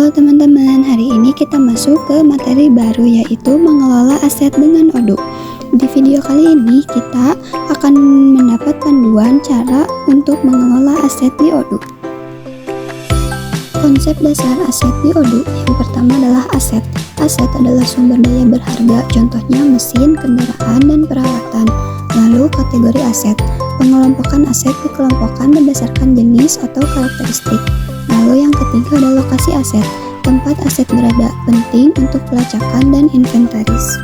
Halo teman-teman, hari ini kita masuk ke materi baru yaitu mengelola aset dengan Odoo. Di video kali ini kita akan mendapat panduan cara untuk mengelola aset di Odoo. Konsep dasar aset di Odoo yang pertama adalah aset. Aset adalah sumber daya berharga, contohnya mesin, kendaraan, dan peralatan. Lalu kategori aset. Pengelompokan aset dikelompokkan berdasarkan jenis atau karakteristik. Lalu yang ketiga adalah lokasi aset, tempat aset berada, penting untuk pelacakan dan inventaris.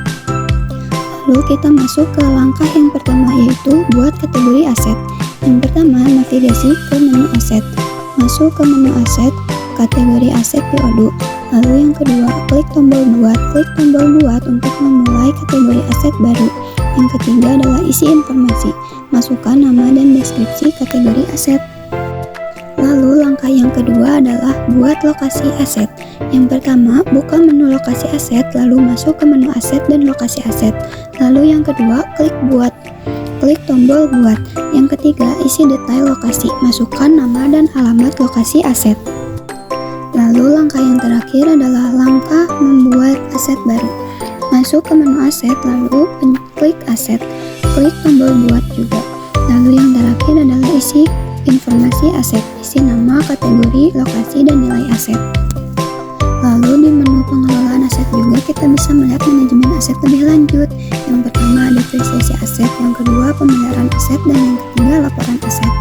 Lalu kita masuk ke langkah yang pertama yaitu buat kategori aset. Yang pertama, navigasi ke menu aset. Masuk ke menu aset, kategori aset di Odoo. Lalu yang kedua, klik tombol buat. Klik tombol buat untuk memulai kategori aset baru. Yang ketiga adalah isi informasi. Masukkan nama dan deskripsi kategori aset. Lalu langkah yang kedua adalah buat lokasi aset. Yang pertama, buka menu lokasi aset, lalu masuk ke menu aset dan lokasi aset. Lalu yang kedua, klik buat. Klik tombol buat. Yang ketiga, isi detail lokasi. Masukkan nama dan alamat lokasi aset. Lalu langkah yang terakhir adalah langkah membuat aset baru. Masuk ke menu aset, lalu klik aset. Klik tombol buat juga. Lalu yang terakhir adalah isi informasi aset, isi nama, kategori, lokasi, dan nilai aset. Lalu di menu pengelolaan aset juga kita bisa melihat manajemen aset lebih lanjut. Yang pertama depresiasi aset, yang kedua pemeliharaan aset, dan yang ketiga laporan aset.